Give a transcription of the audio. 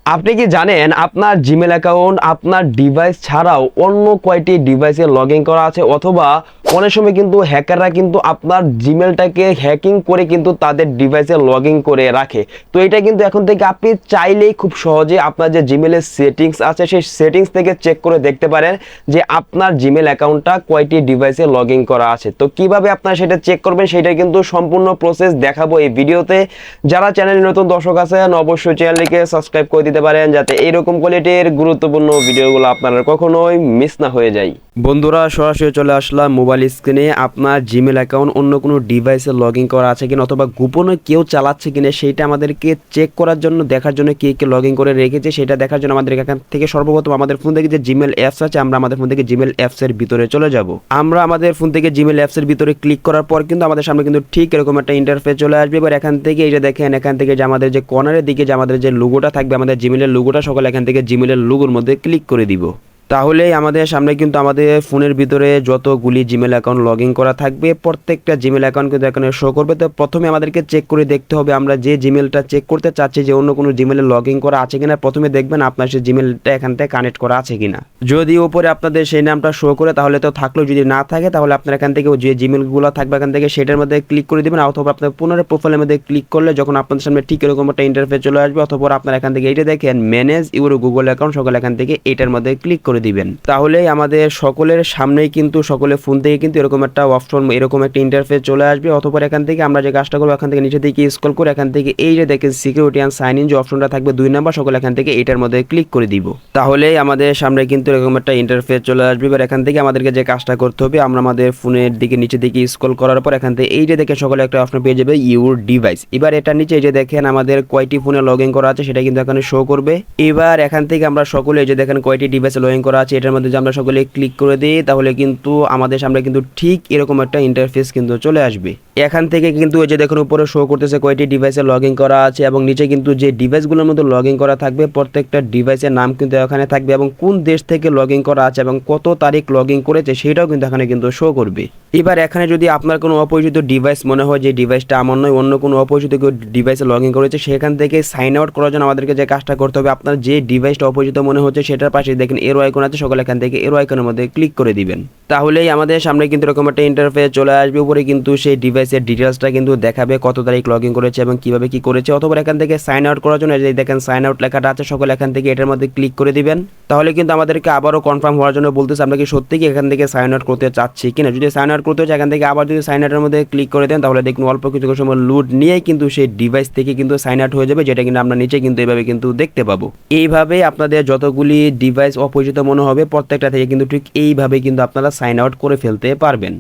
আপনি কি জানেন আপনার জিমেল অ্যাকাউন্ট আপনার ডিভাইস ছাড়াও অন্য কয়টি ডিভাইসে লগ ইন করা আছে, অথবা অনেক সময় কিন্তু হ্যাকাররা কিন্তু আপনার জিমেলটাকে হ্যাকিং করে কিন্তু তাদের ডিভাইসে লগ ইন করে রাখে। তো এটা কিন্তু এখন থেকে আপনি চাইলেই খুব সহজে আপনার যে জিমেলের সেটিংস আছে সেই সেটিংস থেকে চেক করে দেখতে পারেন যে আপনার জিমেল অ্যাকাউন্টটা কয়টি ডিভাইসে লগ ইন করা আছে। তো কিভাবে আপনারা সেটা চেক করবেন সেটা কিন্তু সম্পূর্ণ প্রসেস দেখাবো এই ভিডিওতে। যারা চ্যানেলে নতুন দর্শক আছেন অবশ্যই চ্যানেলটিকে সাবস্ক্রাইব করে দিতে পারেন যাতে এইরকম কোয়ালিটির গুরুত্বপূর্ণ ভিডিওগুলো আপনারা কখনোই মিস না হয়ে যায়। বন্ধুরা, সরাসরি চলে আসলাম মোবাইল স্ক্রিনে। আপনার জিমেল অ্যাকাউন্ট অন্য কোনো ডিভাইসে লগ ইন করা আছে কিনা অথবা গোপনে কেউ চালাচ্ছে কিনা সেটা আমাদেরকে চেক করার জন্য, দেখার জন্য কে কে লগ ইন করে রেখেছে সেটা দেখার জন্য আমাদের এখান থেকে সর্বপ্রথম আমাদের ফোন থেকে যে জিমেল অ্যাপস আছে আমরা আমাদের ফোন থেকে জিমেল অ্যাপসের ভিতরে চলে যাব। আমরা আমাদের ফোন থেকে জিমেল অ্যাপসের ভিতরে ক্লিক করার পর কিন্তু আমাদের সামনে কিন্তু ঠিক এরকম একটা ইন্টারফেস চলে আসবে। এবার এখান থেকে এই যে দেখেন, এখান থেকে যে আমাদের যে কর্নারের দিকে যে আমাদের যে লোগোটা থাকবে, আমাদের জিমেলের লোগোটা, সকলে এখান থেকে জিমেলের লোগোর মধ্যে ক্লিক করে দিব। তাহলেই আমাদের সামনে কিন্তু আমাদের ফোনের ভিতরে যতগুলি জিমেল অ্যাকাউন্ট লগ ইন করা থাকবে প্রত্যেকটা জিমেল অ্যাকাউন্ট কিন্তু এখানে শো করবে। তো প্রথমে আমাদেরকে চেক করে দেখতে হবে আমরা যে জিমেলটা চেক করতে চাচ্ছি যে অন্য কোনো জিমেলে লগ ইন করা আছে কিনা। প্রথমে দেখবেন আপনার সেই জিমেলটা এখান থেকে কানেক্ট করা আছে কিনা। যদি উপরে আপনাদের সেই নামটা শো করে তাহলে তো থাকলো, যদি না থাকে তাহলে আপনার এখান থেকে যে জিমেলগুলো থাকবে এখান থেকে সেটার মধ্যে ক্লিক করে দেবেন, অথবা আপনার পুনরায় প্রোফাইলের মধ্যে ক্লিক করলে যখন আপনাদের সামনে ঠিক এরকম একটা ইন্টারফেস চলে আসবে, অথবা আপনার এখান থেকে এইটা দেখেন ম্যানেজ ইউর গুগল অ্যাকাউন্ট, সকলে এখান থেকে এটার মধ্যে ক্লিক করে দিবেন। তাহলে আমাদের সকলের সামনেই কিন্তু সকলের ফোন থেকে কিন্তু এরকম একটা অপশন, এরকম একটা ইন্টারফেস চলে আসবে। অথবা এখান থেকে আমরা যে কাজটা করবো এখান থেকে নিচে দিকে স্ক্রল করে এখান থেকে এই যে দেখেন সিকিউরিটি অ্যান্ড সাইন ইন যে অপশনটা থাকবে 2 নাম্বার, সকলে এখান থেকে এটার মধ্যে ক্লিক করে দিব। তাহলে আমাদের সামনে কিন্তু এরকম একটা ইন্টারফেস চলে আসবে। এবার এখান থেকে আমাদেরকে যে কাজটা করতে হবে আমরা আমাদের ফোনের দিকে নিচে দিকে স্ক্রল করার পর এখান থেকে এই যে দেখে সকলে একটা অপশন পেয়ে যাবে ইউর ডিভাইস। এবার এটা নিচে এই যে দেখেন আমাদের কয়টি ফোনে লগ ইন করা আছে সেটা কিন্তু এখানে শো করবে। এবার এখান থেকে আমরা সকলে এই যে দেখেন কয়টি ডিভাইসে লগ ইন করা আছে এটার মধ্যে যে আমরা সকলে ক্লিক করে দিই তাহলে কিন্তু আমাদের সামনে কিন্তু ঠিক এরকম একটা ইন্টারফেস কিন্তু চলে আসবে। এখান থেকে কিন্তু এই যে দেখুন উপরে শো করতেছে কয়টি ডিভাইসে লগ ইন করা আছে এবং নিচে কিন্তু যে ডিভাইসগুলোর মধ্যে লগ ইন করা থাকবে প্রত্যেকটা ডিভাইসের নাম কিন্তু এখানে থাকবে এবং কোন দেশ থেকে লগ ইন করা আছে এবং কত তারিখ লগ ইন করেছে সেটাও কিন্তু এখানে কিন্তু শো করবে। এবার এখানে যদি আপনার কোনো অপরিচিত ডিভাইস মনে হয় যে ডিভাইসটা আমার নয়, অন্য কোনো অপরিচিত ডিভাইসে লগ ইন করেছে, সেখান থেকে সাইন আউট করার জন্য আমাদেরকে যে কাজটা করতে হবে আপনার যে ডিভাইসটা অপরিচিত মনে হচ্ছে সেটার পাশে দেখেন এরো আইকন আছে, সকলে এখান থেকে এরো আইকনের মধ্যে ক্লিক করে দিবেন। তাহলেই আমাদের সামনে কিন্তু এরকম একটা ইন্টারফেস চলে আসবে। উপরে কিন্তু সেই ডিভাইসের ডিটেলসটা কিন্তু দেখাবে কত তারিখ লগ ইন করেছে এবং কিভাবে কি করেছে। অথবা এখান থেকে সাইন আউট করার জন্য এই দেখেন সাইন আউট লেখাটা আছে, সকলে এখান থেকে এটার মধ্যে ক্লিক করে দিবেন। তাহলে কিন্তু আমাদেরকে আবারও কনফার্ম হওয়ার জন্য বলতেছে আমরা কি সত্যি কি এখান থেকে সাইন আউট করতে চাচ্ছি কিনা। যদি সাইন আউট করতে চাই এখান থেকে আবার যদি সাইন আউটের মধ্যে ক্লিক করে দেন তাহলে দেখুন অল্প কিছু সময় লোড নিয়ে কিন্তু সেই ডিভাইস থেকে কিন্তু সাইন আউট হয়ে যাবে, যেটা কিন্তু আমরা নিচে কিন্তু এভাবে কিন্তু দেখতে পাবো। এইভাবে আপনাদের যতগুলি ডিভাইস অপরিচিত মনে হবে প্রত্যেকটা থেকে কিন্তু ঠিক এইভাবে কিন্তু আপনারা সাইন আউট করে ফেলতে পারবেন।